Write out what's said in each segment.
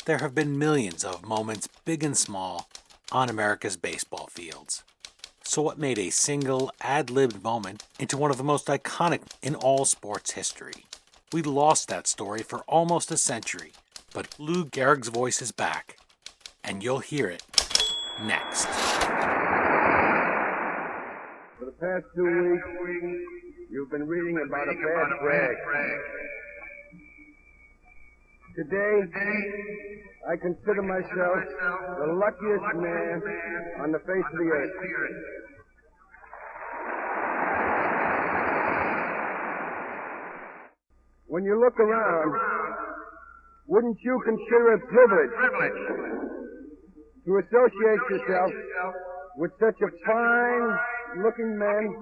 There have been millions of moments, big and small, on America's baseball fields. So what made a single, ad-libbed moment into one of the most iconic in all sports history? We lost that story for almost a century, but Lou Gehrig's voice is back, and you'll hear it next. For the past 2 weeks, you've been reading about a bad break. Today, I consider myself the luckiest man on the face of the earth. When you look around, wouldn't you consider it privilege to associate yourself with such a fine-looking man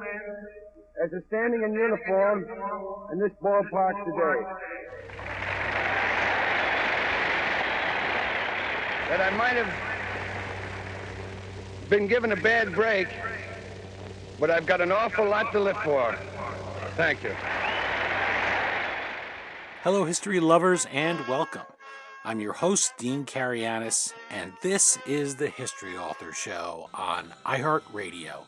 as is standing in uniform in this ballpark today? That I might have been given a bad break, but I've got an awful lot to live for. Thank you. Hello, history lovers, and welcome. I'm your host, Dean Karayanis, and this is the History Author Show on iHeartRadio.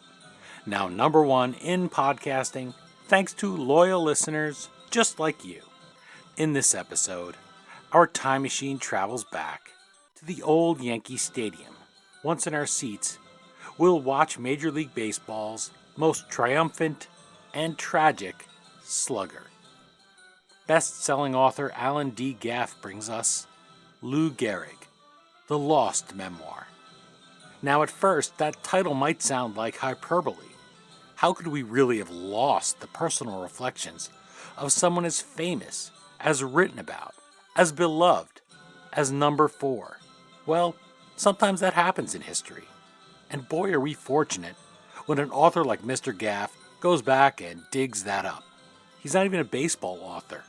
Now #1 in podcasting, thanks to loyal listeners just like you. In this episode, our time machine travels back to the old Yankee Stadium. Once in our seats, we'll watch Major League Baseball's most triumphant and tragic slugger. Best-selling author Alan D. Gaff brings us Lou Gehrig, the Lost Memoir. Now at first, that title might sound like hyperbole. How could we really have lost the personal reflections of someone as famous, as written about, as beloved, as number 4? Well, sometimes that happens in history. And boy, are we fortunate when an author like Mr. Gaff goes back and digs that up. He's not even a baseball author.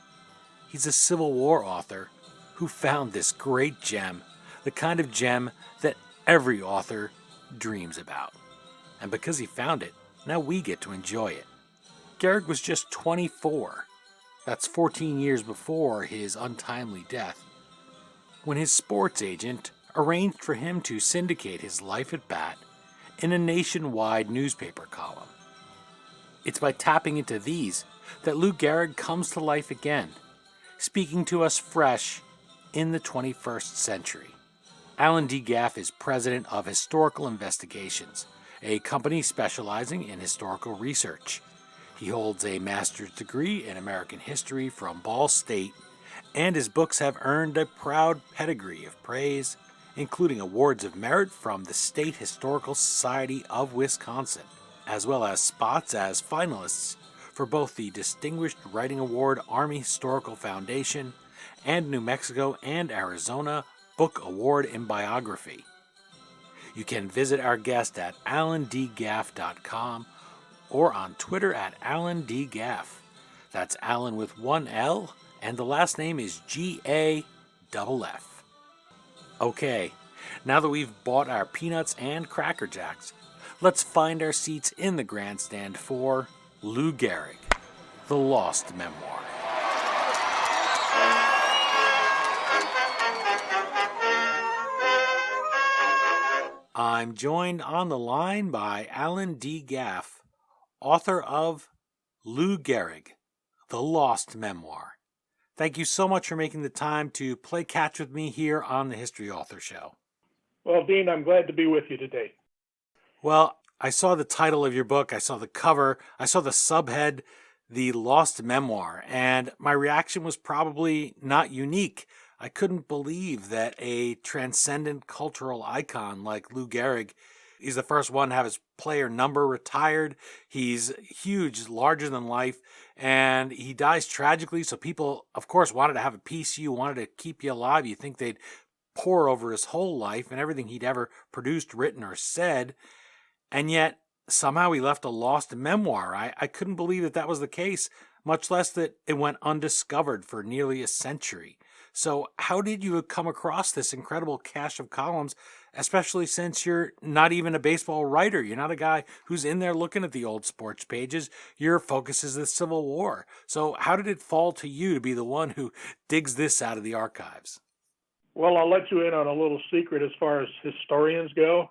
He's a Civil War author who found this great gem, the kind of gem that every author dreams about. And because he found it, now we get to enjoy it. Gehrig was just 24. That's 14 years before his untimely death, when his sports agent arranged for him to syndicate his life at bat in a nationwide newspaper column. It's by tapping into these that Lou Gehrig comes to life again, speaking to us fresh in the 21st century. Alan D. Gaff is president of Historical Investigations, a company specializing in historical research. He holds a master's degree in American history from Ball State, and his books have earned a proud pedigree of praise, including awards of merit from the State Historical Society of Wisconsin, as well as spots as finalists for both the Distinguished Writing Award Army Historical Foundation and New Mexico and Arizona Book Award in Biography. You can visit our guest at alandgaff.com or on Twitter at alandgaff. That's Alan with one L, and the last name is Gaff. Okay, now that we've bought our peanuts and Cracker Jacks, let's find our seats in the grandstand for Lou Gehrig, the Lost Memoir. I'm joined on the line by Alan D. Gaff, author of Lou Gehrig, the Lost Memoir. Thank you so much for making the time to play catch with me here on the History Author Show. Well, Dean, I'm glad to be with you today. Well, I saw the title of your book, I saw the cover, I saw the subhead, The Lost Memoir, and my reaction was probably not unique. I couldn't believe that a transcendent cultural icon like Lou Gehrig is the first one to have his player number retired. He's huge, larger than life, and he dies tragically, so people, of course, wanted to have a piece of you, wanted to keep you alive. You think they'd pore over his whole life and everything he'd ever produced, written, or said. And yet, somehow he left a lost memoir. I couldn't believe that was the case, much less that it went undiscovered for nearly a century. So how did you come across this incredible cache of columns, especially since you're not even a baseball writer? You're not a guy who's in there looking at the old sports pages. Your focus is the Civil War. So how did it fall to you to be the one who digs this out of the archives? Well, I'll let you in on a little secret as far as historians go.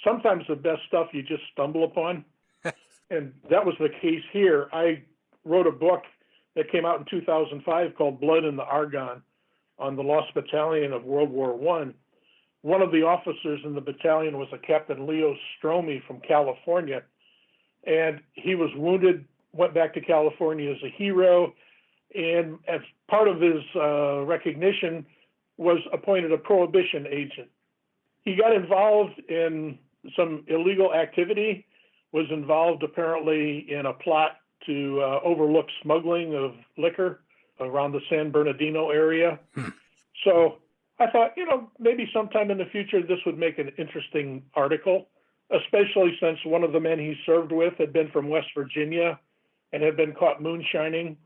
Sometimes the best stuff you just stumble upon. And that was the case here. I wrote a book that came out in 2005 called Blood in the Argonne on the Lost Battalion of World War I. One of the officers in the battalion was a Captain Leo Stromey from California. And he was wounded, went back to California as a hero. And as part of his recognition, was appointed a prohibition agent. He got involved in some illegal activity, was involved apparently in a plot to overlook smuggling of liquor around the San Bernardino area. So I thought, maybe sometime in the future this would make an interesting article, especially since one of the men he served with had been from West Virginia and had been caught moonshining,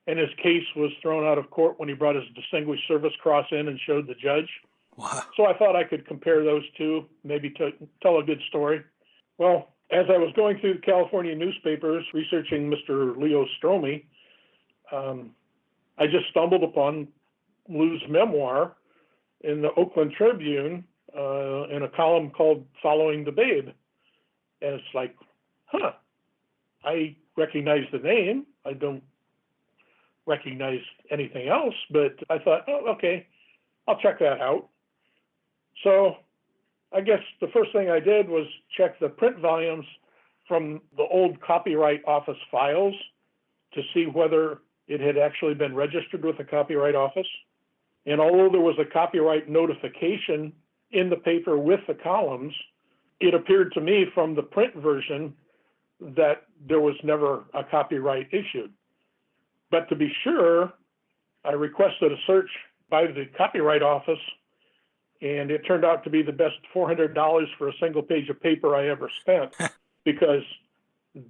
and his case was thrown out of court when he brought his Distinguished Service Cross in and showed the judge. Wow. So I thought I could compare those two, maybe to tell a good story. Well, as I was going through the California newspapers researching Mr. Leo Stromey, I just stumbled upon Lou's memoir in the Oakland Tribune in a column called Following the Babe. And it's like, I recognize the name. I don't recognize anything else, but I thought, okay, I'll check that out. So I guess the first thing I did was check the print volumes from the old Copyright Office files to see whether it had actually been registered with the Copyright Office. And although there was a copyright notification in the paper with the columns, it appeared to me from the print version that there was never a copyright issued. But to be sure, I requested a search by the Copyright Office, and it turned out to be the best $400 for a single page of paper I ever spent, because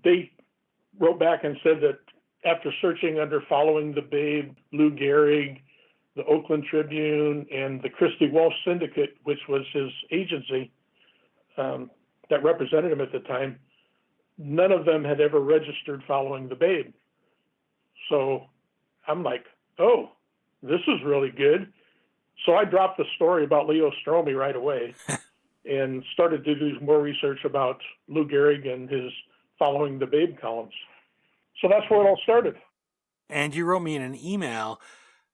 they wrote back and said that after searching under Following the Babe, Lou Gehrig, the Oakland Tribune, and the Christie Walsh Syndicate, which was his agency that represented him at the time, none of them had ever registered Following the Babe. So I'm like, oh, this is really good. So I dropped the story about Leo Stromey right away and started to do more research about Lou Gehrig and his Following the Babe columns. So that's where it all started. And you wrote me in an email.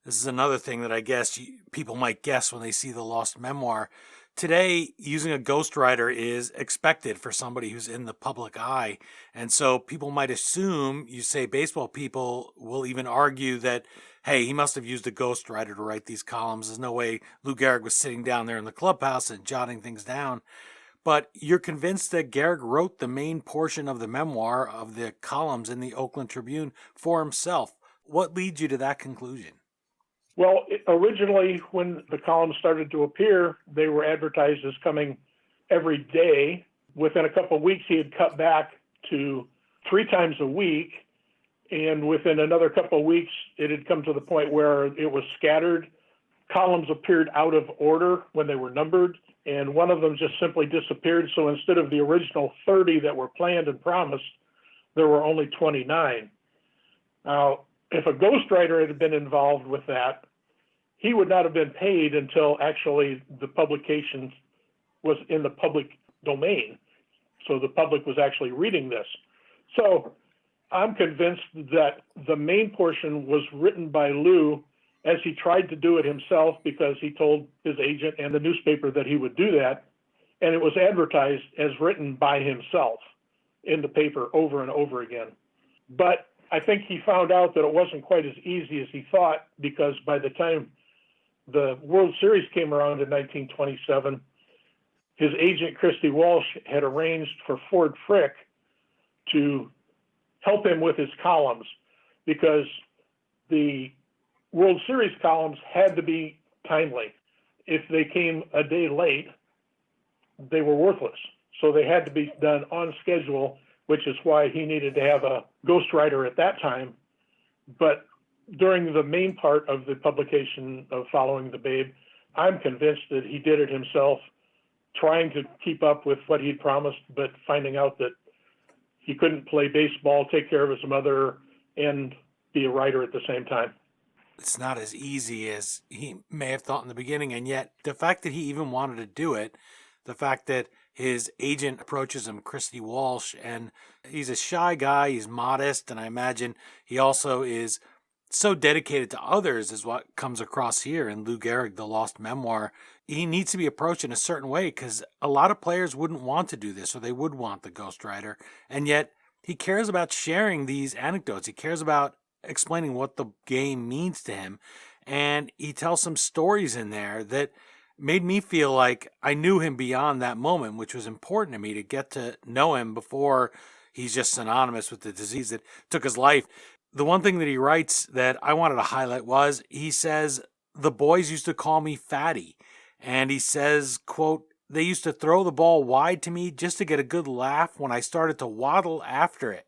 This is another thing that I guess people might guess when they see the Lost Memoir. Today, using a ghostwriter is expected for somebody who's in the public eye. And so people might assume, you say baseball people will even argue that, hey, he must have used a ghostwriter to write these columns. There's no way Lou Gehrig was sitting down there in the clubhouse and jotting things down. But you're convinced that Gehrig wrote the main portion of the memoir of the columns in the Oakland Tribune for himself. What leads you to that conclusion? Well, originally, when the columns started to appear, they were advertised as coming every day. Within a couple of weeks, he had cut back to 3 times a week. And within another couple of weeks, it had come to the point where it was scattered. Columns appeared out of order when they were numbered, and one of them just simply disappeared. So instead of the original 30 that were planned and promised, there were only 29. Now, if a ghostwriter had been involved with that, he would not have been paid until actually the publication was in the public domain. So the public was actually reading this. So I'm convinced that the main portion was written by Lou as he tried to do it himself, because he told his agent and the newspaper that he would do that. And it was advertised as written by himself in the paper over and over again. But I think he found out that it wasn't quite as easy as he thought, because by the time the World Series came around in 1927, his agent, Christie Walsh, had arranged for Ford Frick to help him with his columns, because the World Series columns had to be timely. If they came a day late, they were worthless. So they had to be done on schedule, which is why he needed to have a ghostwriter at that time. But during the main part of the publication of Following the Babe, I'm convinced that he did it himself, trying to keep up with what he'd promised, but finding out that he couldn't play baseball, take care of his mother, and be a writer at the same time. It's not as easy as he may have thought in the beginning. And yet, the fact that he even wanted to do it, the fact that his agent approaches him, Christy Walsh, and he's a shy guy, he's modest, and I imagine he also is so dedicated to others, is what comes across here in Lou Gehrig, The Lost Memoir. He needs to be approached in a certain way because a lot of players wouldn't want to do this, or they would want the ghostwriter. And yet, he cares about sharing these anecdotes. He cares about explaining what the game means to him. And he tells some stories in there that made me feel like I knew him beyond that moment, which was important to me to get to know him before he's just synonymous with the disease that took his life. The one thing that he writes that I wanted to highlight was he says, the boys used to call me Fatty. And he says, quote, they used to throw the ball wide to me just to get a good laugh when I started to waddle after it.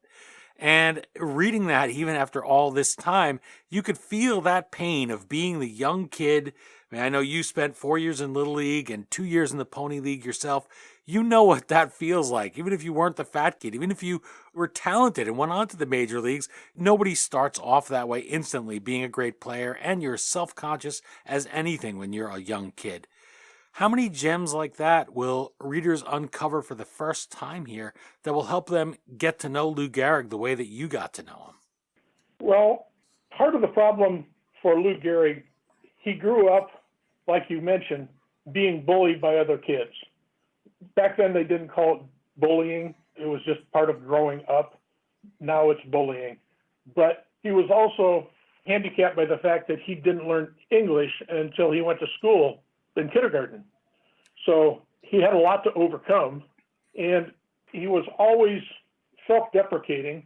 And reading that, even after all this time, you could feel that pain of being the young kid. I mean, I know you spent 4 years in Little League and 2 years in the Pony League yourself. You know what that feels like. Even if you weren't the fat kid, even if you were talented and went on to the major leagues, nobody starts off that way instantly being a great player, and you're self-conscious as anything when you're a young kid. How many gems like that will readers uncover for the first time here that will help them get to know Lou Gehrig the way that you got to know him? Well, part of the problem for Lou Gehrig, he grew up, like you mentioned, being bullied by other kids. Back then they didn't call it bullying. It was just part of growing up. Now it's bullying. But he was also handicapped by the fact that he didn't learn English until he went to school in kindergarten. So he had a lot to overcome, and he was always self-deprecating.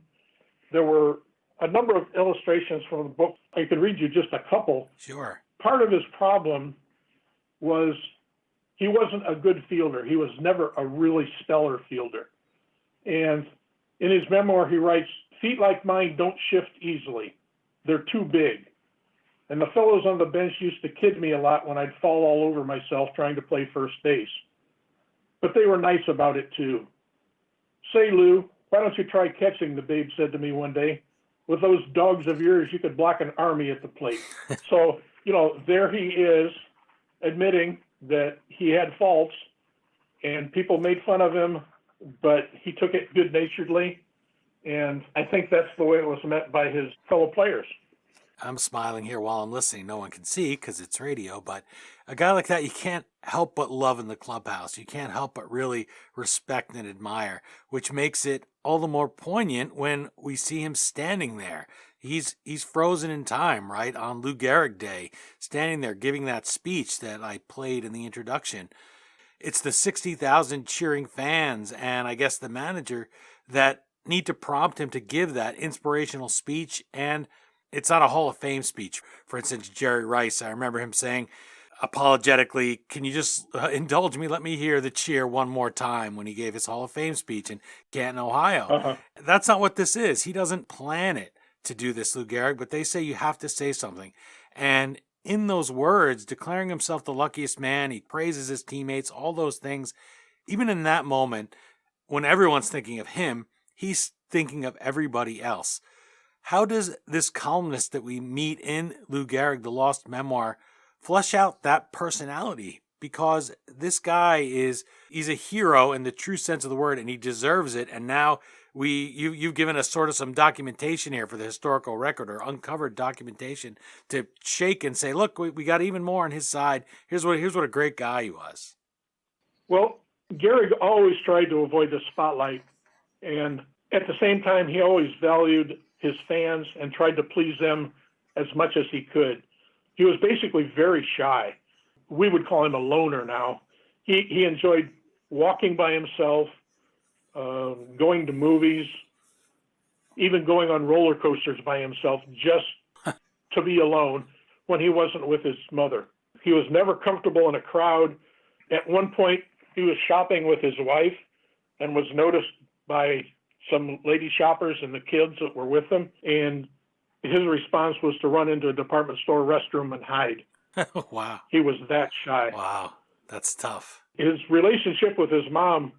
There were a number of illustrations from the book. I could read you just a couple. Sure. Part of his problem was he wasn't a good fielder. He was never a really stellar fielder. And in his memoir, he writes, feet like mine don't shift easily. They're too big. And the fellows on the bench used to kid me a lot when I'd fall all over myself trying to play first base. But they were nice about it too. Say, Lou, why don't you try catching, the babe said to me one day. With those dogs of yours, you could block an army at the plate. So, there he is admitting that he had faults and people made fun of him, but he took it good-naturedly. And I think that's the way it was meant by his fellow players. I'm smiling here while I'm listening. No one can see because it's radio, but a guy like that, you can't help but love in the clubhouse. You can't help but really respect and admire, which makes it all the more poignant when we see him standing there. He's frozen in time, right, on Lou Gehrig Day, standing there giving that speech that I played in the introduction. It's the 60,000 cheering fans and I guess the manager that need to prompt him to give that inspirational speech, and it's not a Hall of Fame speech. For instance, Jerry Rice, I remember him saying apologetically, can you just indulge me? Let me hear the cheer one more time when he gave his Hall of Fame speech in Canton, Ohio. Uh-huh. That's not what this is. He doesn't plan it to do this, Lou Gehrig, but they say you have to say something. And in those words, declaring himself the luckiest man, he praises his teammates, all those things. Even in that moment, when everyone's thinking of him, he's thinking of everybody else. How does this columnist that we meet in Lou Gehrig, The Lost Memoir, flesh out that personality? Because this guy he's a hero in the true sense of the word, and he deserves it. And now you've given us sort of some documentation here for the historical record, or uncovered documentation to shake and say, look, we got even more on his side. Here's what a great guy he was. Well, Gehrig always tried to avoid the spotlight, and at the same time, he always valued his fans and tried to please them as much as he could. He was basically very shy. We would call him a loner now. He enjoyed walking by himself, going to movies, even going on roller coasters by himself just to be alone when he wasn't with his mother. He was never comfortable in a crowd. At one point, he was shopping with his wife and was noticed by some lady shoppers and the kids that were with him, and his response was to run into a department store restroom and hide. Wow. He was that shy. Wow, that's tough. His relationship with his mom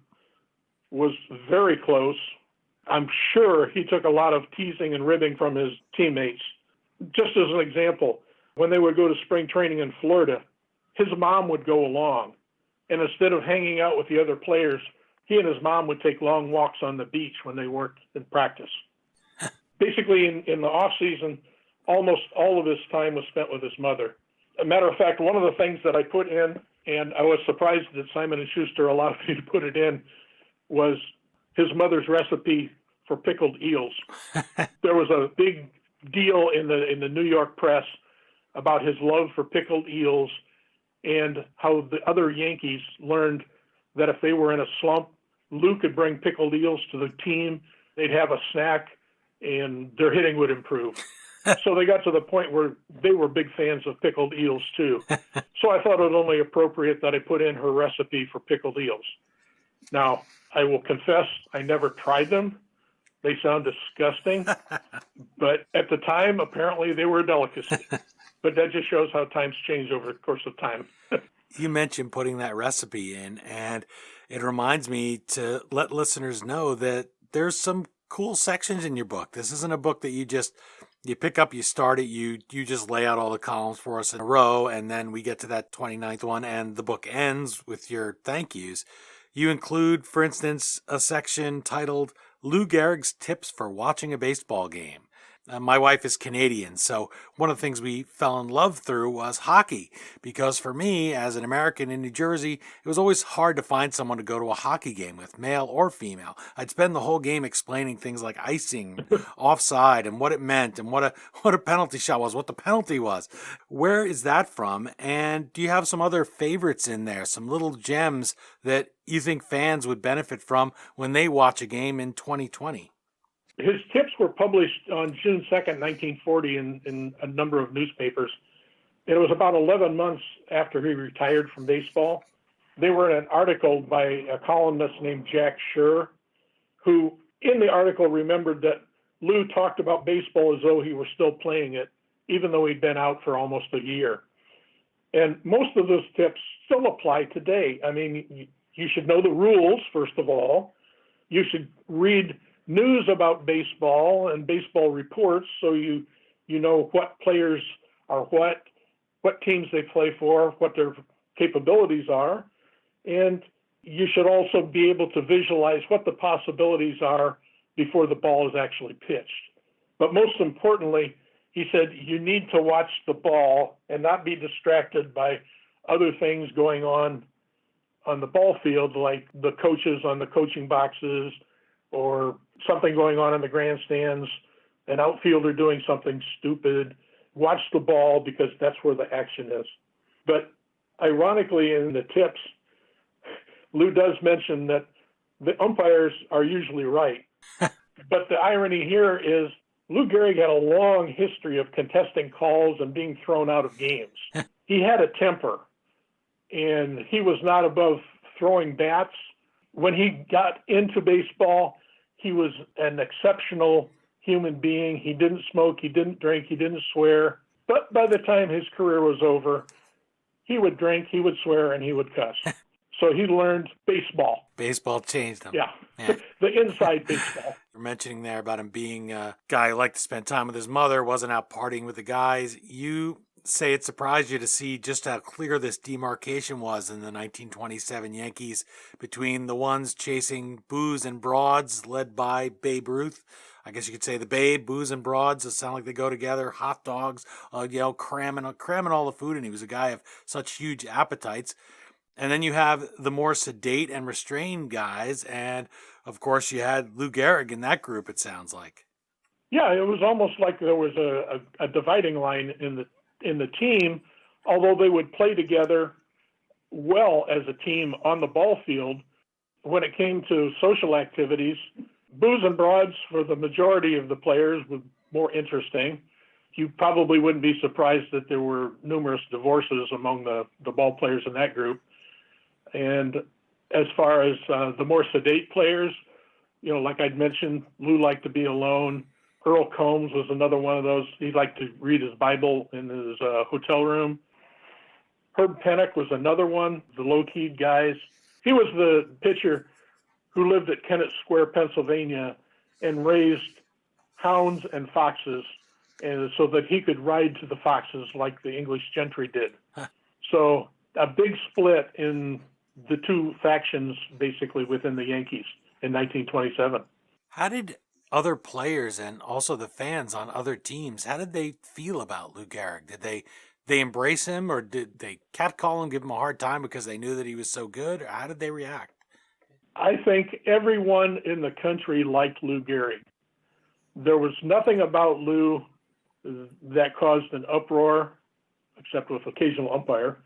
was very close. I'm sure he took a lot of teasing and ribbing from his teammates. Just as an example, When they would go to spring training in Florida, his mom would go along. And instead of hanging out with the other players, he and his mom would take long walks on the beach when they weren't in practice. Basically, in the off season, almost all of his time was spent with his mother. As a matter of fact, one of the things that I put in, and I was surprised that Simon & Schuster allowed me to put it in, was his mother's recipe for pickled eels. There was a big deal in the New York press about his love for pickled eels and how the other Yankees learned that if they were in a slump, Lou could bring pickled eels to the team. They'd have a snack, and their hitting would improve. So they got to the point where they were big fans of pickled eels, too. So I thought it was only appropriate that I put in her recipe for pickled eels. Now, I will confess, I never tried them. They sound disgusting. But at the time, apparently, they were a delicacy. But that just shows how times change over the course of time. You mentioned putting that recipe in, and it reminds me to let listeners know that there's some cool sections in your book. This isn't a book that you pick up, you start it, you just lay out all the columns for us in a row, and then we get to that 29th one, and the book ends with your thank yous. You include, for instance, a section titled Lou Gehrig's Tips for Watching a Baseball Game. My wife is Canadian, so one of the things we fell in love through was hockey, because for me, as an American in New Jersey, it was always hard to find someone to go to a hockey game with, male or female. I'd spend the whole game explaining things like icing, offside, and what it meant, and what a penalty shot was, what the penalty was. Where is that from? And do you have some other favorites in there, some little gems that you think fans would benefit from when they watch a game in 2020? His tips were published on June 2nd, 1940 in a number of newspapers. It was about 11 months after he retired from baseball. They were in an article by a columnist named Jack Schur, who in the article remembered that Lou talked about baseball as though he were still playing it, even though he'd been out for almost a year. And most of those tips still apply today. I mean, you should know the rules, first of all. You should read news about baseball and baseball reports, so you know what players are what teams they play for, what their capabilities are, and you should also be able to visualize what the possibilities are before the ball is actually pitched. But most importantly, he said you need to watch the ball and not be distracted by other things going on the ball field, like the coaches on the coaching boxes, or something going on in the grandstands, an outfielder doing something stupid. Watch the ball, because that's where the action is. But ironically, in the tips, Lou does mention that the umpires are usually right. But the irony here is Lou Gehrig had a long history of contesting calls and being thrown out of games. He had a temper, and he was not above throwing bats. When he got into baseball, he was an exceptional human being. He didn't smoke, he didn't drink, he didn't swear. But by the time his career was over, he would drink, he would swear, and he would cuss. So he learned baseball. Baseball changed him. Yeah. The inside baseball. You're mentioning there about him being a guy who liked to spend time with his mother, wasn't out partying with the guys. You say it surprised you to see just how clear this demarcation was in the 1927 Yankees between the ones chasing booze and broads led by Babe Ruth. I guess you could say the Babe, booze and broads, it sound like they go together, hot dogs, cramming all the food, and he was a guy of such huge appetites. And then you have the more sedate and restrained guys, and of course you had Lou Gehrig in that group, it sounds like. Yeah, it was almost like there was a dividing line in the team, although they would play together well as a team on the ball field. When it came to social activities, booze and broads for the majority of the players were more interesting. You probably wouldn't be surprised that there were numerous divorces among the ball players in that group. And as far as the more sedate players, like I'd mentioned, Lou liked to be alone. Earl Combs was another one of those. He liked to read his Bible in his hotel room. Herb Pennock was another one, the low-keyed guys. He was the pitcher who lived at Kennett Square, Pennsylvania, and raised hounds and foxes and so that he could ride to the foxes like the English gentry did. So a big split in the two factions, basically, within the Yankees in 1927. How did other players and also the fans on other teams, how did they feel about Lou Gehrig? Did they embrace him, or did they catcall him, give him a hard time because they knew that he was so good? Or how did they react? I think everyone in the country liked Lou Gehrig. There was nothing about Lou that caused an uproar, except with occasional umpire,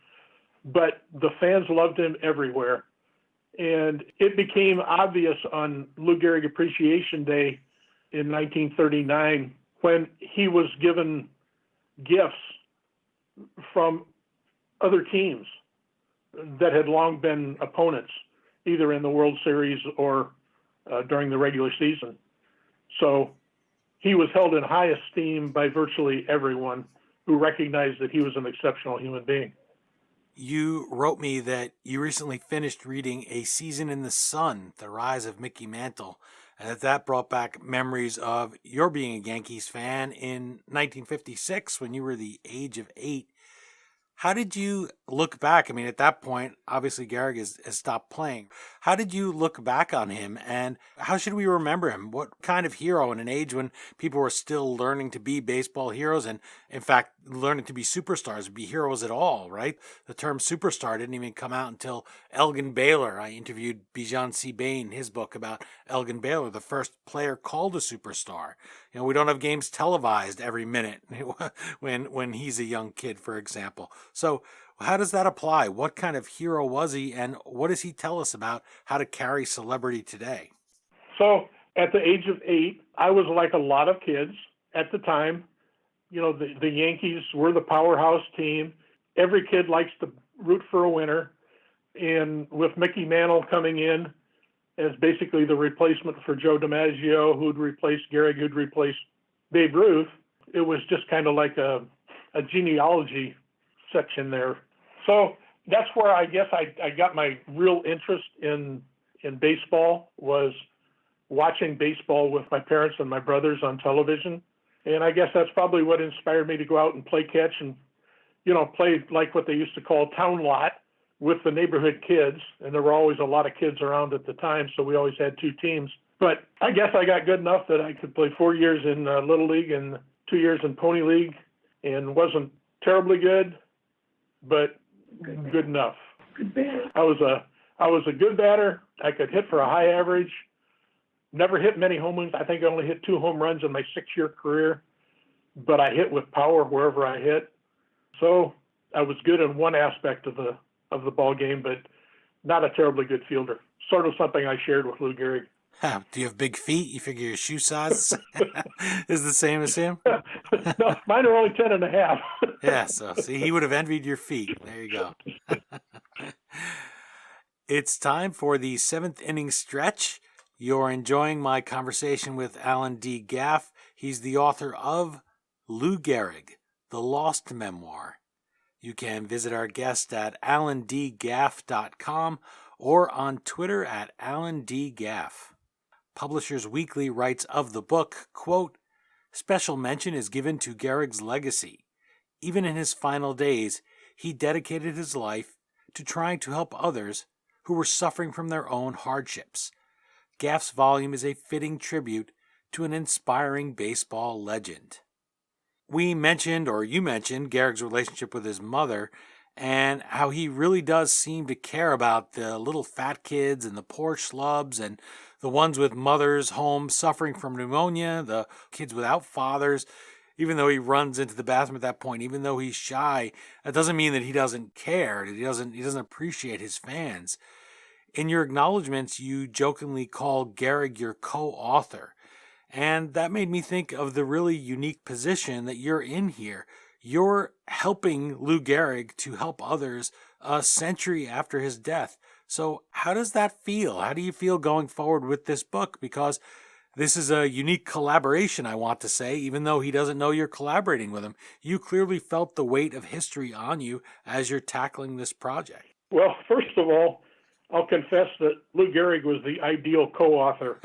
but the fans loved him everywhere. And it became obvious on Lou Gehrig Appreciation Day in 1939 when he was given gifts from other teams that had long been opponents, either in the World Series or during the regular season. So he was held in high esteem by virtually everyone who recognized that he was an exceptional human being. You wrote me that you recently finished reading A Season in the Sun, The Rise of Mickey Mantle, and that brought back memories of your being a Yankees fan in 1956 when you were the age of 8. How did you look back? I mean, at that point, obviously Gehrig has stopped playing. How did you look back on him, and how should we remember him? What kind of hero in an age when people were still learning to be baseball heroes and, in fact, learning to be superstars, to be heroes at all, right? The term superstar didn't even come out until Elgin Baylor. I interviewed Bijan Sebain, his book about Elgin Baylor, the first player called a superstar. You know, we don't have games televised every minute when he's a young kid, for example. So how does that apply? What kind of hero was he, and what does he tell us about how to carry celebrity today? So at the age of 8, I was like a lot of kids at the time. You know, the Yankees were the powerhouse team. Every kid likes to root for a winner. And with Mickey Mantle coming in as basically the replacement for Joe DiMaggio, who'd replaced Gehrig, who'd replaced Babe Ruth, it was just kind of like a genealogy section there. So that's where I guess I got my real interest in baseball, was watching baseball with my parents and my brothers on television. And I guess that's probably what inspired me to go out and play catch and, you know, play like what they used to call town lot with the neighborhood kids. And there were always a lot of kids around at the time, so we always had 2 teams. But I guess I got good enough that I could play 4 years in Little League and 2 years in Pony League, and wasn't terribly good, but good enough. Good batter. I was a good batter. I could hit for a high average. Never hit many home runs. I think I only hit 2 home runs in my 6-year career, but I hit with power wherever I hit. So I was good in one aspect of the ball game, but not a terribly good fielder. Sort of something I shared with Lou Gehrig. Do you have big feet? You figure your shoe size is the same as him? No, mine are only 10 and a half. Yeah, so see, he would have envied your feet. There you go. It's time for the 7th inning stretch. You're enjoying my conversation with Alan D. Gaff. He's the author of Lou Gehrig, The Lost Memoir. You can visit our guest at alandgaff.com or on Twitter at alandgaff. Publishers Weekly writes of the book, quote, "Special mention is given to Gehrig's legacy. Even in his final days, he dedicated his life to trying to help others who were suffering from their own hardships. Gaff's volume is a fitting tribute to an inspiring baseball legend." You mentioned Gehrig's relationship with his mother and how he really does seem to care about the little fat kids and the poor schlubs and the ones with mothers home suffering from pneumonia, the kids without fathers. Even though he runs into the bathroom at that point, even though he's shy, that doesn't mean that he doesn't care, that he doesn't appreciate his fans. In your acknowledgments, you jokingly call Gehrig your co-author. And that made me think of the really unique position that you're in here. You're helping Lou Gehrig to help others a century after his death. So how does that feel? How do you feel going forward with this book? Because this is a unique collaboration, I want to say, even though he doesn't know you're collaborating with him. You clearly felt the weight of history on you as you're tackling this project. Well, first of all, I'll confess that Lou Gehrig was the ideal co-author.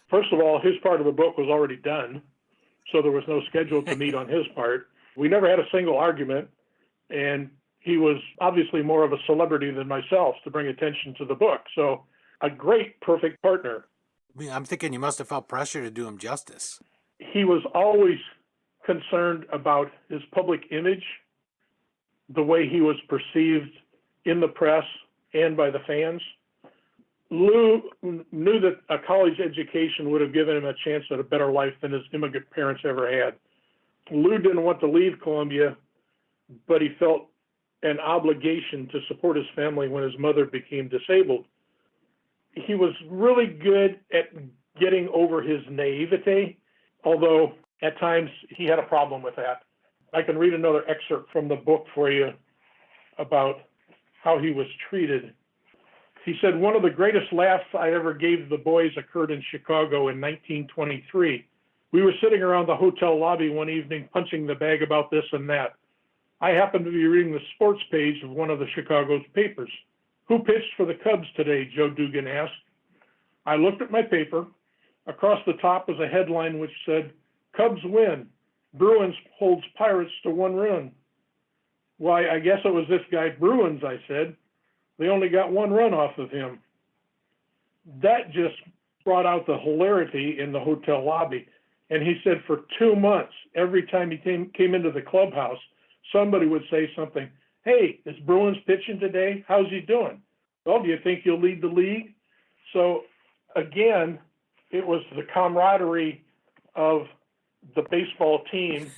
First of all, his part of the book was already done. so there was no schedule to meet on his part. We never had a single argument, and he was obviously more of a celebrity than myself to bring attention to the book. So a great, perfect partner. I mean, I'm thinking you must have felt pressure to do him justice. He was always concerned about his public image, the way he was perceived in the press and by the fans. Lou knew that a college education would have given him a chance at a better life than his immigrant parents ever had. Lou didn't want to leave Columbia, but he felt an obligation to support his family when his mother became disabled. He was really good at getting over his naivete, although at times he had a problem with that. I can read another excerpt from the book for you about how he was treated. He said, "One of the greatest laughs I ever gave the boys occurred in Chicago in 1923. We were sitting around the hotel lobby one evening punching the bag about this and that. I happened to be reading the sports page of one of the Chicago's papers. 'Who pitched for the Cubs today?' Joe Dugan asked. I looked at my paper. Across the top was a headline which said, 'Cubs win. Bruins holds Pirates to 1 run.' 'Why, I guess it was this guy Bruins,' I said. 'They only got 1 run off of him.'" That just brought out the hilarity in the hotel lobby. And he said for 2 months, every time he came into the clubhouse, somebody would say something. "Hey, is Bruins pitching today? How's he doing? Well, do you think he'll lead the league?" So again, it was the camaraderie of the baseball team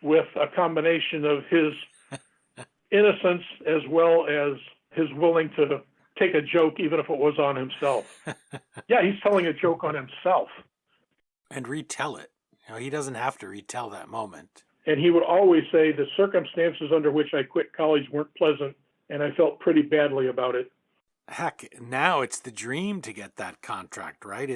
with a combination of his innocence as well as his willing to take a joke, even if it was on himself. Yeah, he's telling a joke on himself. And retell it. You know, he doesn't have to retell that moment. And he would always say, "The circumstances under which I quit college weren't pleasant, and I felt pretty badly about it." Heck, now it's the dream to get that contract, right?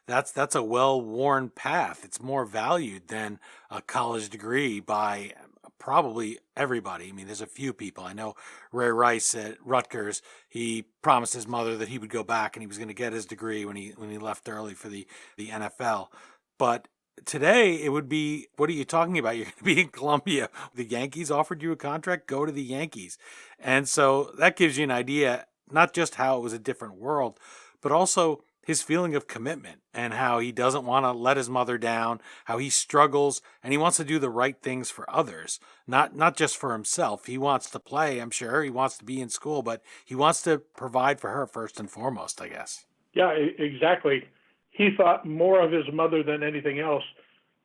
That's a well-worn path. It's more valued than a college degree by probably everybody. I mean, there's a few people. I know Ray Rice at Rutgers, he promised his mother that he would go back and he was going to get his degree when he left early for the NFL. But today it would be, what are you talking about? You're going to be in Columbia. The Yankees offered you a contract, go to the Yankees. And so that gives you an idea, not just how it was a different world, but also his feeling of commitment and how he doesn't want to let his mother down, how he struggles and he wants to do the right things for others, not just for himself. He wants to play, I'm sure. He wants to be in school, but he wants to provide for her first and foremost, I guess. Yeah, exactly. He thought more of his mother than anything else.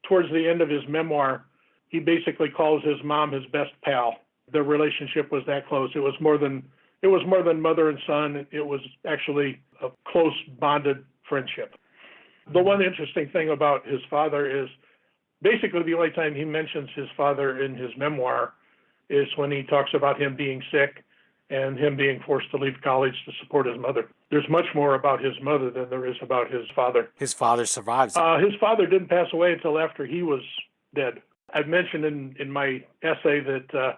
Towards the end of his memoir, he basically calls his mom his best pal. Their relationship was that close. It was more than mother and son. It was actually a close bonded friendship. The one interesting thing about his father is basically the only time he mentions his father in his memoir is when he talks about him being sick and him being forced to leave college to support his mother. There's much more about his mother than there is about his father. His father survives. His father didn't pass away until after he was dead. I've mentioned in my essay that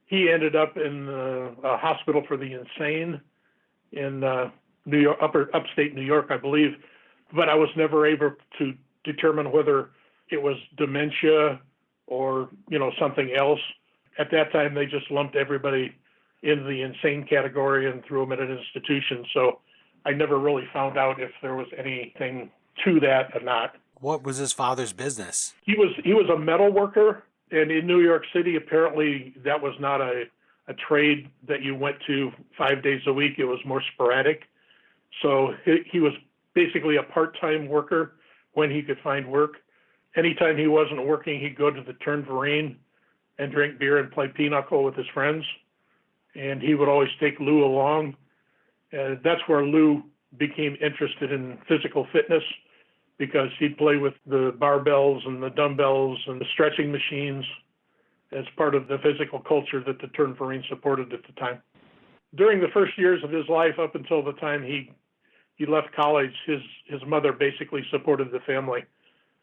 he ended up in a hospital for the insane in New York, upstate New York, I believe. But I was never able to determine whether it was dementia or something else. At that time, they just lumped everybody in the insane category and threw them at an institution. So I never really found out if there was anything to that or not. What was his father's business? He was a metal worker. And in New York City, apparently that was not a trade that you went to 5 days a week. It was more sporadic. So he was basically a part-time worker when he could find work. Anytime he wasn't working, he'd go to the Turnverein and drink beer and play pinochle with his friends. And he would always take Lou along. And that's where Lou became interested in physical fitness, because he'd play with the barbells and the dumbbells and the stretching machines as part of the physical culture that the Turnverein supported at the time. During the first years of his life, up until the time he left college, his mother basically supported the family,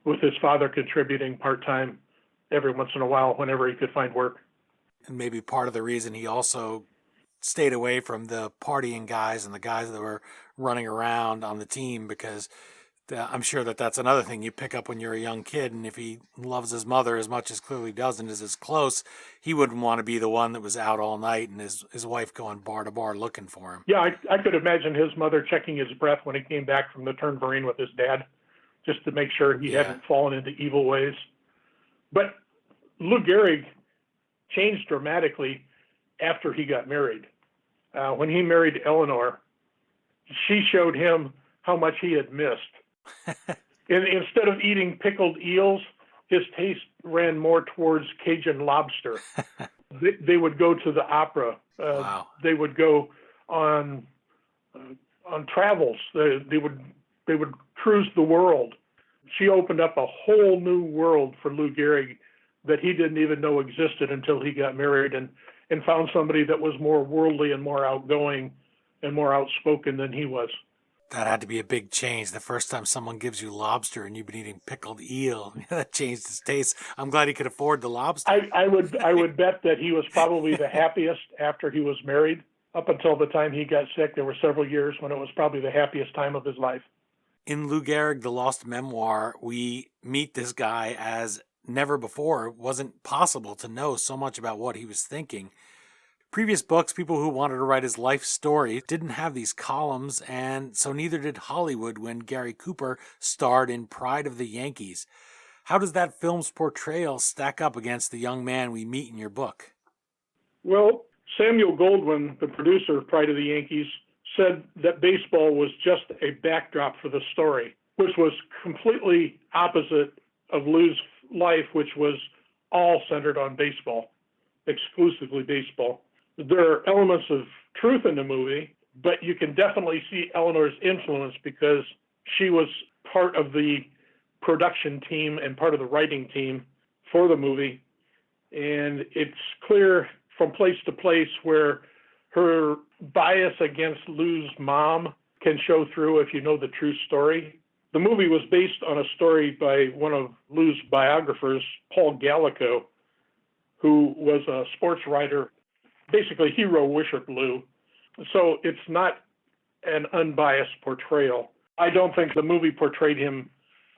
with his father contributing part-time every once in a while whenever he could find work. And maybe part of the reason he also stayed away from the partying guys and the guys that were running around on the team, because I'm sure that's another thing you pick up when you're a young kid, and if he loves his mother as much as clearly does and is as close, he wouldn't want to be the one that was out all night and his wife going bar to bar looking for him. Yeah, I could imagine his mother checking his breath when he came back from the Turnverein with his dad, just to make sure he hadn't fallen into evil ways. But Lou Gehrig changed dramatically after he got married. When he married Eleanor, she showed him how much he had missed. Instead of eating pickled eels, his taste ran more towards Cajun lobster. They would go to the opera. Wow. They would go on travels. They would cruise the world. She opened up a whole new world for Lou Gehrig that he didn't even know existed until he got married and found somebody that was more worldly and more outgoing and more outspoken than he was. That had to be a big change. The first time someone gives you lobster and you've been eating pickled eel, that changed his taste. I'm glad he could afford the lobster. I would bet that he was probably the happiest after he was married. Up until the time he got sick, there were several years when it was probably the happiest time of his life. In Lou Gehrig, The Lost Memoir, we meet this guy as never before. It wasn't possible to know so much about what he was thinking. Previous books, people who wanted to write his life story didn't have these columns, and so neither did Hollywood when Gary Cooper starred in Pride of the Yankees. How does that film's portrayal stack up against the young man we meet in your book? Well, Samuel Goldwyn, the producer of Pride of the Yankees, said that baseball was just a backdrop for the story, which was completely opposite of Lou's life, which was all centered on baseball, exclusively baseball. There are elements of truth in the movie, but you can definitely see Eleanor's influence because she was part of the production team and part of the writing team for the movie. And it's clear from place to place where her bias against Lou's mom can show through if you know the true story. The movie was based on a story by one of Lou's biographers, Paul Gallico, who was a sports writer. Basically, hero worshiped Lou. So it's not an unbiased portrayal. I don't think the movie portrayed him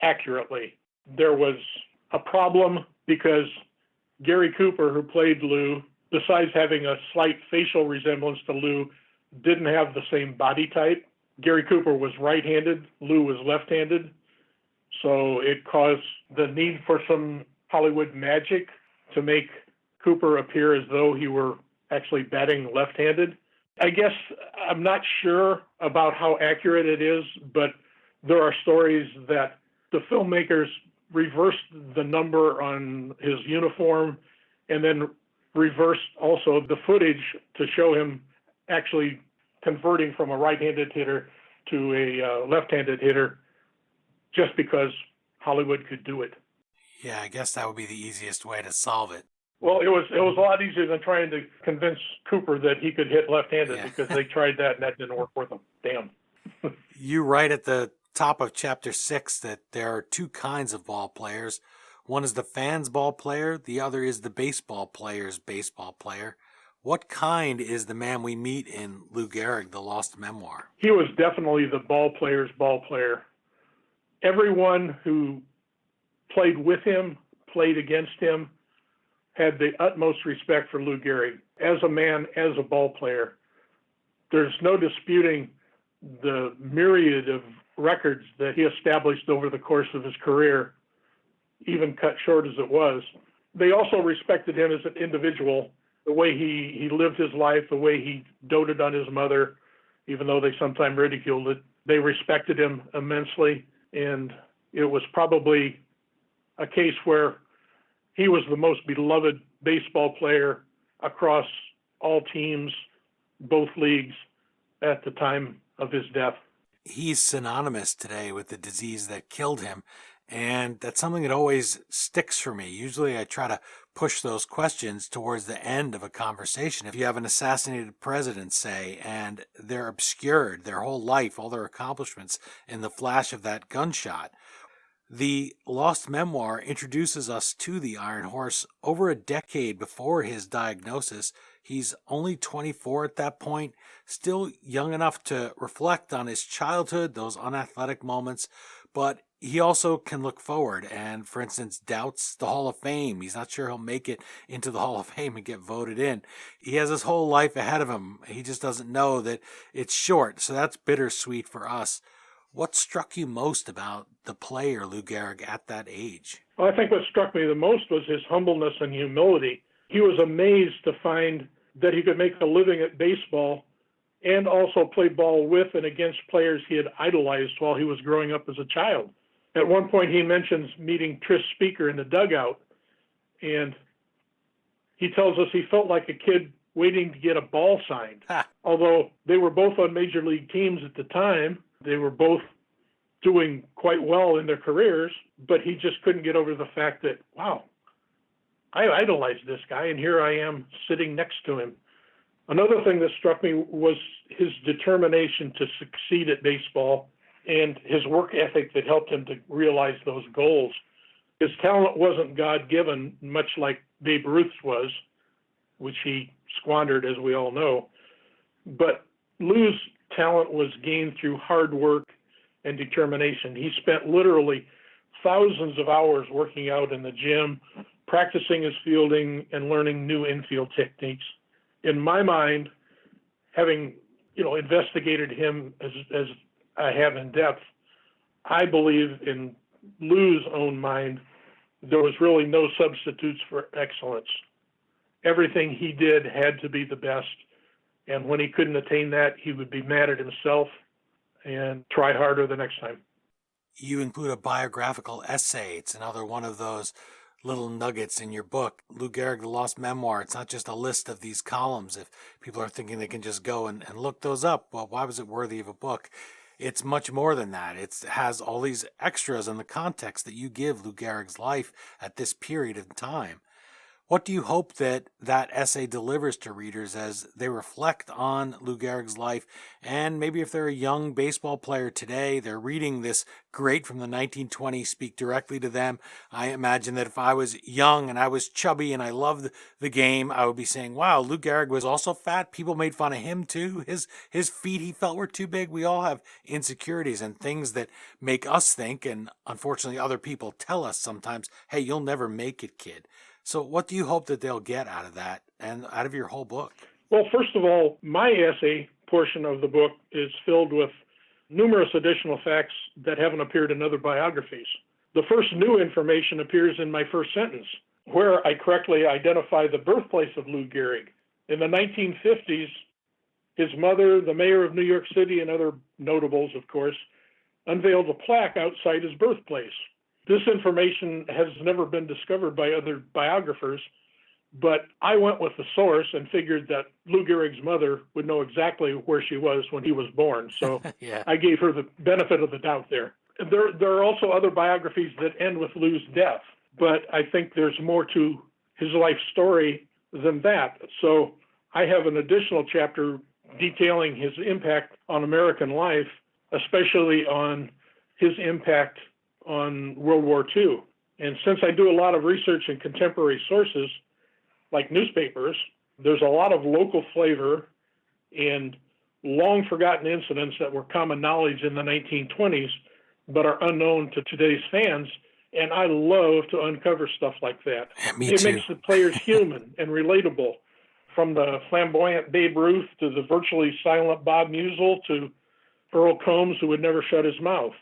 accurately. There was a problem because Gary Cooper, who played Lou, besides having a slight facial resemblance to Lou, didn't have the same body type. Gary Cooper was right-handed, Lou was left-handed. So it caused the need for some Hollywood magic to make Cooper appear as though he were actually batting left-handed. I guess I'm not sure about how accurate it is, but there are stories that the filmmakers reversed the number on his uniform and then reversed also the footage to show him actually converting from a right-handed hitter to a left-handed hitter just because Hollywood could do it. Yeah, I guess that would be the easiest way to solve it. Well, it was a lot easier than trying to convince Cooper that he could hit left-handed because they tried that and that didn't work for them. Damn. You write at the top of chapter 6 that there are two kinds of ball players. One is the fan's ball player. The other is the baseball player's baseball player. What kind is the man we meet in Lou Gehrig, The Lost Memoir? He was definitely the ball player's ball player. Everyone who played with him, played against him, had the utmost respect for Lou Gehrig as a man, as a ball player. There's no disputing the myriad of records that he established over the course of his career, even cut short as it was. They also respected him as an individual, the way he lived his life, the way he doted on his mother, even though they sometimes ridiculed it. They respected him immensely, and it was probably a case where he was the most beloved baseball player across all teams, both leagues, at the time of his death. He's synonymous today with the disease that killed him, and that's something that always sticks for me. Usually I try to push those questions towards the end of a conversation. If you have an assassinated president, say, and they're obscured, their whole life, all their accomplishments, in the flash of that gunshot. The Lost Memoir introduces us to the Iron Horse over a decade before his diagnosis. He's only 24 at that point, still young enough to reflect on his childhood, those unathletic moments, but he also can look forward and, for instance, doubts the Hall of Fame. He's not sure he'll make it into the Hall of Fame and get voted in. He has his whole life ahead of him. He just doesn't know that it's short. So that's bittersweet for us. What struck you most about the player Lou Gehrig at that age? Well, I think what struck me the most was his humbleness and humility. He was amazed to find that he could make a living at baseball and also play ball with and against players he had idolized while he was growing up as a child. At one point, he mentions meeting Tris Speaker in the dugout, and he tells us he felt like a kid waiting to get a ball signed. Although they were both on major league teams at the time, they were both doing quite well in their careers, but he just couldn't get over the fact that, wow, I idolized this guy, and here I am sitting next to him. Another thing that struck me was his determination to succeed at baseball and his work ethic that helped him to realize those goals. His talent wasn't God-given, much like Babe Ruth's was, which he squandered, as we all know. But Lou's talent was gained through hard work and determination. He spent literally thousands of hours working out in the gym, practicing his fielding and learning new infield techniques. In my mind, having investigated him as I have in depth, I believe in Lou's own mind, there was really no substitutes for excellence. Everything he did had to be the best. And when he couldn't attain that, he would be mad at himself and try harder the next time. You include a biographical essay. It's another one of those little nuggets in your book, Lou Gehrig, The Lost Memoir. It's not just a list of these columns. If people are thinking they can just go and look those up, well, why was it worthy of a book? It's much more than that. It has all these extras and the context that you give Lou Gehrig's life at this period of time. What do you hope that essay delivers to readers as they reflect on Lou Gehrig's life? And maybe if they're a young baseball player today, they're reading this great from the 1920s speak directly to them. I imagine that if I was young and I was chubby and I loved the game, I would be saying, wow, Lou Gehrig was also fat. People made fun of him too. His feet he felt were too big. We all have insecurities and things that make us think, and unfortunately other people tell us sometimes, hey, you'll never make it, kid. So what do you hope that they'll get out of that and out of your whole book? Well, first of all, my essay portion of the book is filled with numerous additional facts that haven't appeared in other biographies. The first new information appears in my first sentence, where I correctly identify the birthplace of Lou Gehrig. In the 1950s, his mother, the mayor of New York City, and other notables, of course, unveiled a plaque outside his birthplace. This information has never been discovered by other biographers, but I went with the source and figured that Lou Gehrig's mother would know exactly where she was when he was born. So Yeah. I gave her the benefit of the doubt there. There are also other biographies that end with Lou's death, but I think there's more to his life story than that. So I have an additional chapter detailing his impact on American life, especially on his impact on World War II. And since I do a lot of research in contemporary sources, like newspapers, there's a lot of local flavor and long forgotten incidents that were common knowledge in the 1920s, but are unknown to today's fans. And I love to uncover stuff like that. Yeah, me It too. makes the players human and relatable, from the flamboyant Babe Ruth to the virtually silent Bob Musial to Earl Combs, who would never shut his mouth.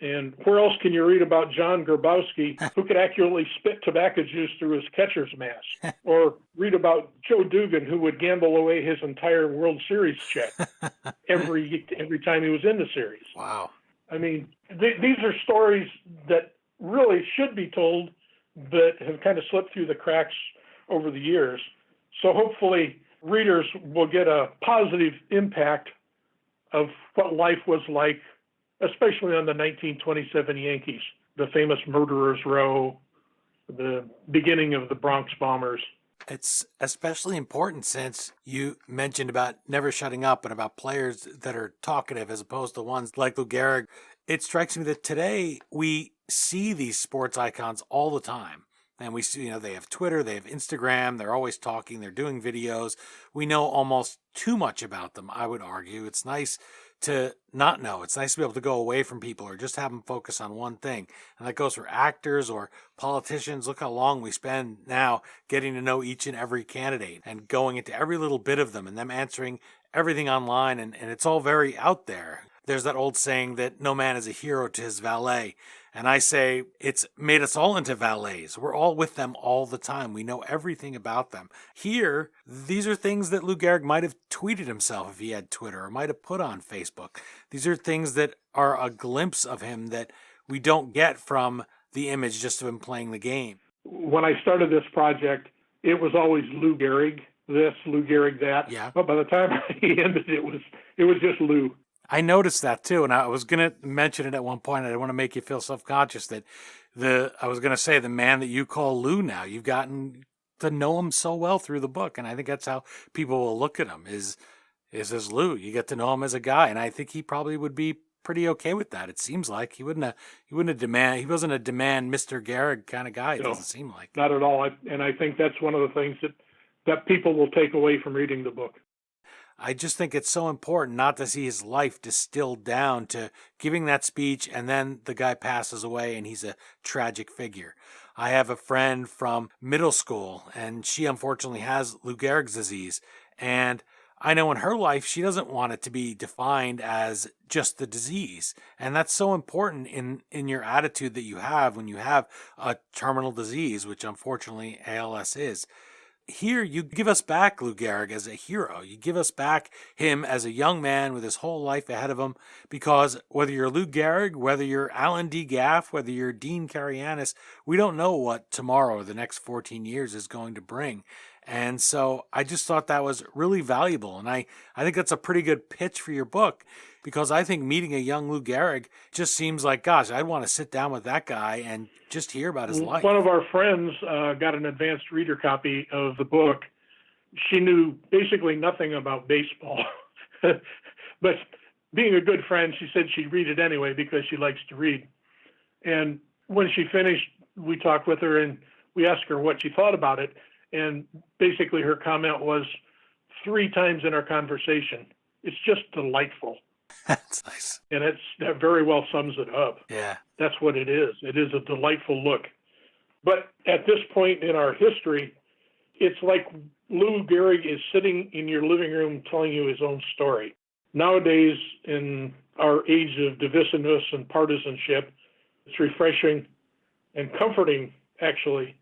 And where else can you read about John Grabowski, who could accurately spit tobacco juice through his catcher's mask? Or read about Joe Dugan, who would gamble away his entire World Series check every time he was in the series. Wow. I mean, these are stories that really should be told, but have kind of slipped through the cracks over the years. So hopefully readers will get a positive impact of what life was like, especially on the 1927 Yankees, the famous Murderers Row, the beginning of the Bronx Bombers. It's especially important since you mentioned about never shutting up and about players that are talkative as opposed to ones like Lou Gehrig. It strikes me that today we see these sports icons all the time. And we see, they have Twitter, they have Instagram, they're always talking, they're doing videos. We know almost too much about them, I would argue. It's nice to not know. It's nice to be able to go away from people or just have them focus on one thing. And that goes for actors or politicians. Look how long we spend now getting to know each and every candidate and going into every little bit of them and them answering everything online. And it's all very out there. There's that old saying that no man is a hero to his valet. And I say it's made us all into valets. We're all with them all the time. We know everything about them. Here, these are things that Lou Gehrig might have tweeted himself if he had Twitter or might have put on Facebook. These are things that are a glimpse of him that we don't get from the image just of him playing the game. When I started this project, it was always Lou Gehrig this, Lou Gehrig that. Yeah. But by the time he ended, it was just Lou. I noticed that too, and I was going to mention it at one point. I didn't want to make you feel self-conscious that I was going to say the man that you call Lou now, you've gotten to know him so well through the book, and I think that's how people will look at him is as Lou. You get to know him as a guy, and I think he probably would be pretty okay with that. It seems like he wasn't a demand Mr. Gehrig kind of guy. It doesn't seem like. Not at all. And I think that's one of the things that people will take away from reading the book. I just think it's so important not to see his life distilled down to giving that speech and then the guy passes away and he's a tragic figure. I have a friend from middle school and she unfortunately has Lou Gehrig's disease. And I know in her life, she doesn't want it to be defined as just the disease. And that's so important in your attitude that you have when you have a terminal disease, which unfortunately ALS is. Here, you give us back Lou Gehrig as a hero. You give us back him as a young man with his whole life ahead of him, because whether you're Lou Gehrig, whether you're Alan D. Gaff, whether you're Dean Karayanis, we don't know what tomorrow or the next 14 years is going to bring. And so I just thought that was really valuable. And I think that's a pretty good pitch for your book, because I think meeting a young Lou Gehrig just seems like, gosh, I'd want to sit down with that guy and just hear about his life. One of our friends got an advanced reader copy of the book. She knew basically nothing about baseball. But being a good friend, she said she'd read it anyway because she likes to read. And when she finished, we talked with her and we asked her what she thought about it. And basically her comment was 3 times in our conversation, it's just delightful. That's nice. And that very well sums it up. Yeah. That's what it is. It is a delightful look. But at this point in our history, it's like Lou Gehrig is sitting in your living room telling you his own story. Nowadays, in our age of divisiveness and partisanship, it's refreshing and comforting, actually,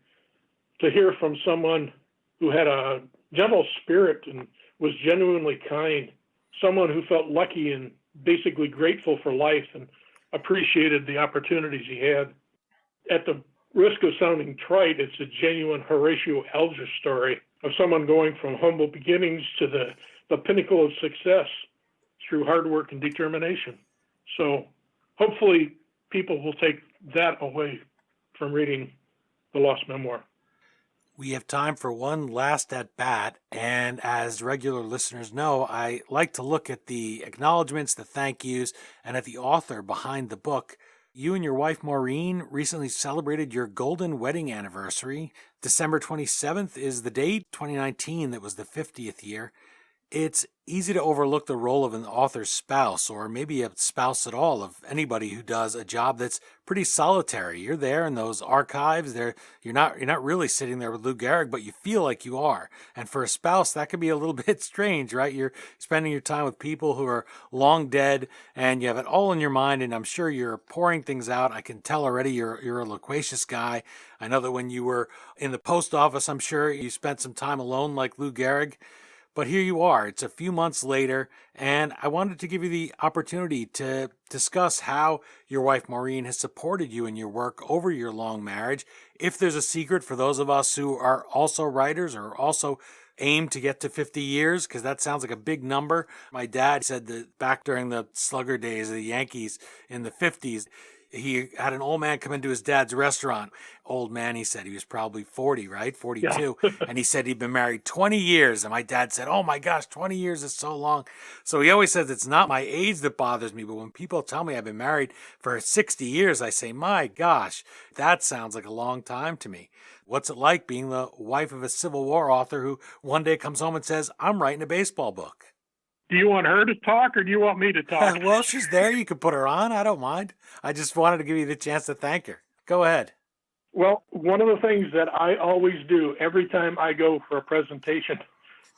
to hear from someone who had a gentle spirit and was genuinely kind, someone who felt lucky and basically grateful for life and appreciated the opportunities he had. At the risk of sounding trite, it's a genuine Horatio Alger story of someone going from humble beginnings to the pinnacle of success through hard work and determination. So hopefully people will take that away from reading the Lost Memoir. We have time for one last at-bat, and as regular listeners know, I like to look at the acknowledgments, the thank yous, and at the author behind the book. You and your wife, Maureen, recently celebrated your golden wedding anniversary. December 27th is the date, 2019, that was the 50th year. It's easy to overlook the role of an author's spouse, or maybe a spouse at all, of anybody who does a job that's pretty solitary. You're there in those archives. You're not really sitting there with Lou Gehrig, but you feel like you are. And for a spouse, that can be a little bit strange, right? You're spending your time with people who are long dead, and you have it all in your mind, and I'm sure you're pouring things out. I can tell already you're a loquacious guy. I know that when you were in the post office, I'm sure you spent some time alone like Lou Gehrig. But here you are. It's a few months later, and I wanted to give you the opportunity to discuss how your wife Maureen has supported you in your work over your long marriage. If there's a secret for those of us who are also writers or also aim to get to 50 years, because that sounds like a big number. My dad said that back during the slugger days of the Yankees in the 50s, he had an old man come into his dad's restaurant. Old man, he said, he was probably 40, right? 42. Yeah. And he said he'd been married 20 years. And my dad said, oh my gosh, 20 years is so long. So he always says it's not my age that bothers me. But when people tell me I've been married for 60 years, I say, my gosh, that sounds like a long time to me. What's it like being the wife of a Civil War author who one day comes home and says, I'm writing a baseball book? Do you want her to talk or do you want me to talk? Well, she's there. You can put her on. I don't mind. I just wanted to give you the chance to thank her. Go ahead. Well, one of the things that I always do every time I go for a presentation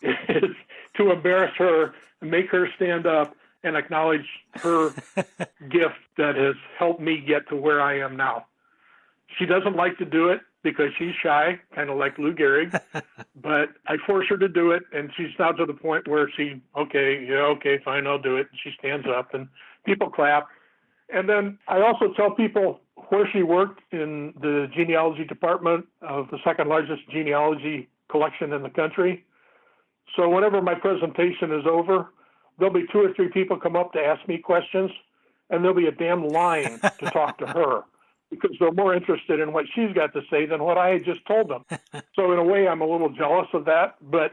is to embarrass her and make her stand up and acknowledge her gift that has helped me get to where I am now. She doesn't like to do it because she's shy, kind of like Lou Gehrig, but I force her to do it, and she's now to the point where okay, fine, I'll do it. And she stands up, and people clap. And then I also tell people where she worked in the genealogy department of the second largest genealogy collection in the country. So whenever my presentation is over, there'll be 2 or 3 people come up to ask me questions, and there'll be a damn line to talk to her, because they're more interested in what she's got to say than what I had just told them. So in a way, I'm a little jealous of that, but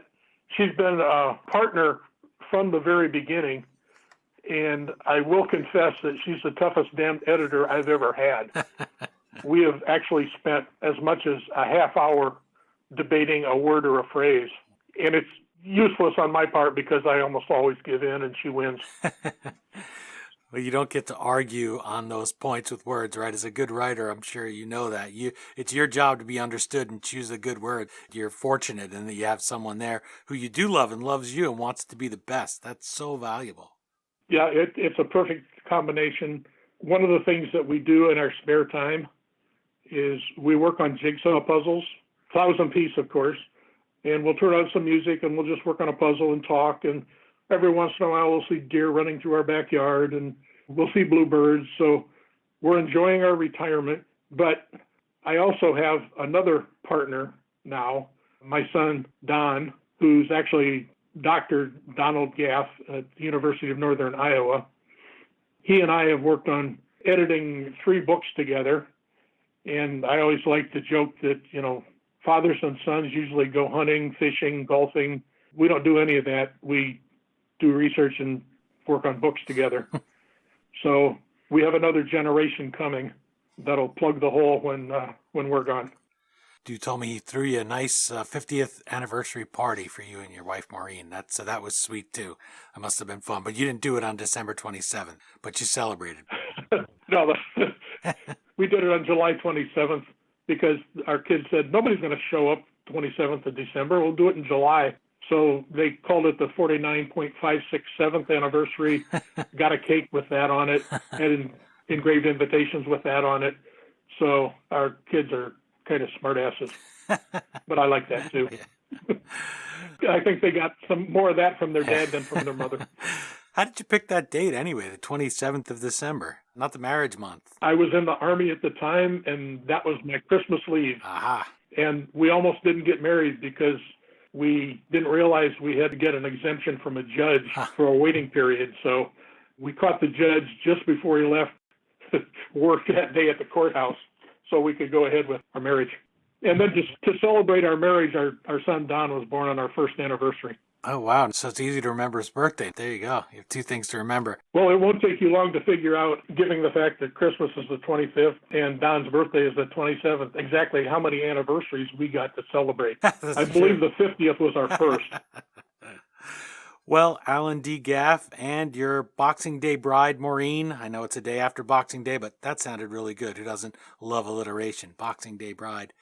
she's been a partner from the very beginning, and I will confess that she's the toughest damn editor I've ever had. We have actually spent as much as a half hour debating a word or a phrase, and it's useless on my part because I almost always give in and she wins. Well, you don't get to argue on those points with words, right? As a good writer, I'm sure you know that. It's your job to be understood and choose a good word. You're fortunate in that you have someone there who you do love and loves you and wants to be the best. That's so valuable. Yeah, it's a perfect combination. One of the things that we do in our spare time is we work on jigsaw puzzles, 1,000-piece, of course, and we'll turn on some music and we'll just work on a puzzle and talk, and every once in a while, we'll see deer running through our backyard, and we'll see bluebirds. So we're enjoying our retirement. But I also have another partner now, my son, Don, who's actually Dr. Donald Gaff at the University of Northern Iowa. He and I have worked on editing 3 books together. And I always like to joke that, fathers and sons usually go hunting, fishing, golfing. We don't do any of that. We do research and work on books together. So we have another generation coming that'll plug the hole when we're gone. You told me he threw you a nice 50th anniversary party for you and your wife, Maureen. That was sweet, too. That must have been fun. But you didn't do it on December 27th, but you celebrated. No, we did it on July 27th because our kids said, nobody's going to show up 27th of December. We'll do it in July. So they called it the 49.567th anniversary, got a cake with that on it, and engraved invitations with that on it. So our kids are kind of smart asses, but I like that too. I think they got some more of that from their dad than from their mother. How did you pick that date anyway, the 27th of December, not the marriage month? I was in the Army at the time, and that was my Christmas leave. Aha. And we almost didn't get married because we didn't realize we had to get an exemption from a judge for a waiting period. So we caught the judge just before he left work that day at the courthouse so we could go ahead with our marriage. And then just to celebrate our marriage, our son Don was born on our first anniversary. Oh, wow. So it's easy to remember his birthday. There you go. You have 2 things to remember. Well, it won't take you long to figure out, given the fact that Christmas is the 25th and Don's birthday is the 27th, exactly how many anniversaries we got to celebrate. I believe the 50th was our first. Well, Alan D. Gaff and your Boxing Day bride, Maureen. I know it's a day after Boxing Day, but that sounded really good. Who doesn't love alliteration? Boxing Day bride.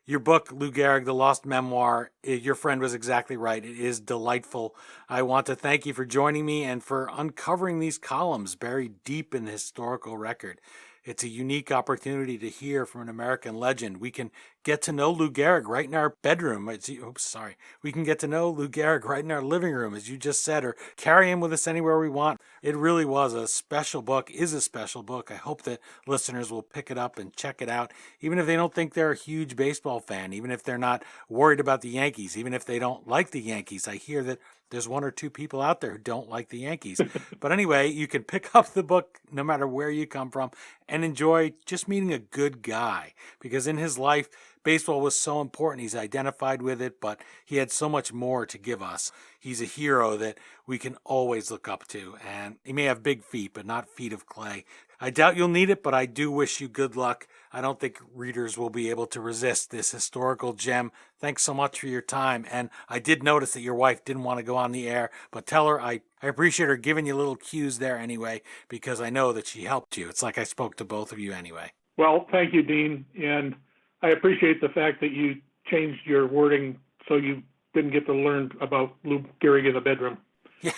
Your book, Lou Gehrig, The Lost Memoir, your friend was exactly right. It is delightful. I want to thank you for joining me and for uncovering these columns buried deep in the historical record. It's a unique opportunity to hear from an American legend. We can get to know Lou Gehrig right in our bedroom. We can get to know Lou Gehrig right in our living room, as you just said, or carry him with us anywhere we want. It really was a special book, is a special book. I hope that listeners will pick it up and check it out, even if they don't think they're a huge baseball fan, even if they're not worried about the Yankees, even if they don't like the Yankees. I hear that there's one or two people out there who don't like the Yankees. But anyway, you can pick up the book no matter where you come from and enjoy just meeting a good guy, because in his life, baseball was so important. He's identified with it, but he had so much more to give us. He's a hero that we can always look up to, and he may have big feet, but not feet of clay. I doubt you'll need it, but I do wish you good luck. I don't think readers will be able to resist this historical gem. Thanks so much for your time. And I did notice that your wife didn't want to go on the air, but tell her I appreciate her giving you little cues there anyway, because I know that she helped you. It's like I spoke to both of you anyway. Well, thank you, Dean. And I appreciate the fact that you changed your wording so you didn't get to learn about Lou Gehrig in the bedroom. Yeah.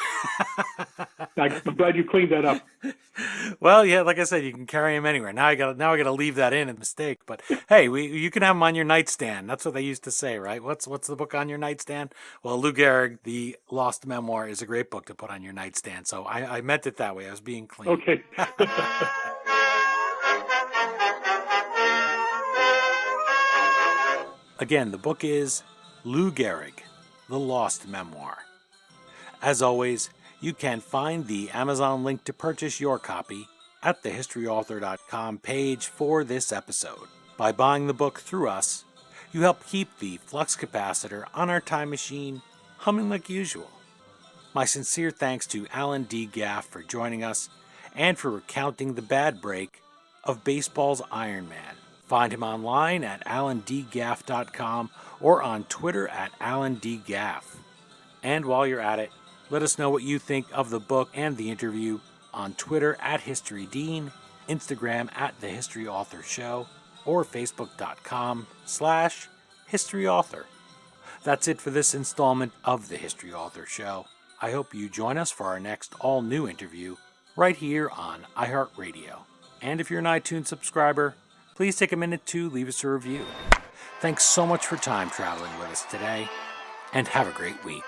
I'm glad you cleaned that up. Well, yeah, like I said, you can carry him anywhere. Now I gotta leave that in a mistake. But hey, you can have him on your nightstand. That's what they used to say, right? What's the book on your nightstand? Well, Lou Gehrig, the Lost Memoir, is a great book to put on your nightstand. So I meant it that way. I was being clean. Okay. Again, the book is Lou Gehrig, the Lost Memoir. As always, you can find the Amazon link to purchase your copy at thehistoryauthor.com page for this episode. By buying the book through us, you help keep the flux capacitor on our time machine humming like usual. My sincere thanks to Alan D. Gaff for joining us and for recounting the bad break of baseball's Iron Man. Find him online at alandgaff.com or on Twitter at alandgaff. And while you're at it, let us know what you think of the book and the interview on Twitter at HistoryDean, Instagram at The History Author Show, or Facebook.com/HistoryAuthor. That's it for this installment of The History Author Show. I hope you join us for our next all-new interview right here on iHeartRadio. And if you're an iTunes subscriber, please take a minute to leave us a review. Thanks so much for time traveling with us today, and have a great week.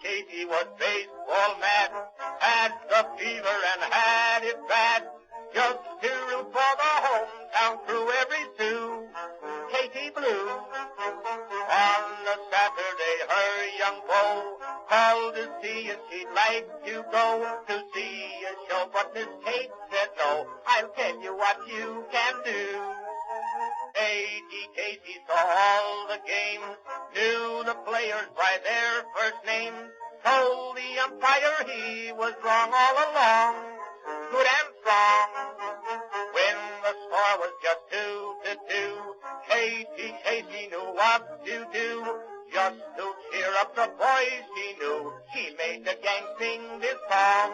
Katie was baseball mad, had the fever and had it bad, just to root for the hometown through every Sioux. Katie Blue. On a Saturday, her young beau called to see if she'd like to go to see a show, but Miss Kate said no. I'll tell you what you can do. Casey saw all the games, knew the players by their first names, told the umpire he was wrong all along, good and strong. When the score was just 2-2, Casey knew what to do, just to cheer up the boys she knew. She made the gang sing this song.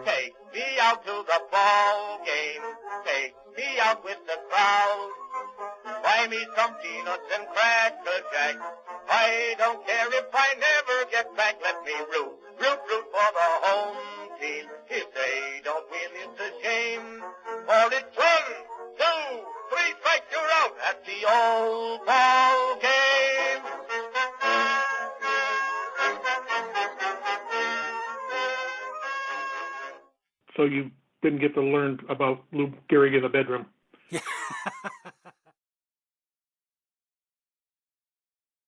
Take me out to the ball game, take me out with the crowd. Buy me some peanuts and Cracker Jack. I don't care if I never get back. Let me root for the home team. If they don't win, it's a shame. For it's 1, 2, 3 strikes, you're out at the old ball game. So you didn't get to learn about Lou Gehrig in the bedroom. Yeah.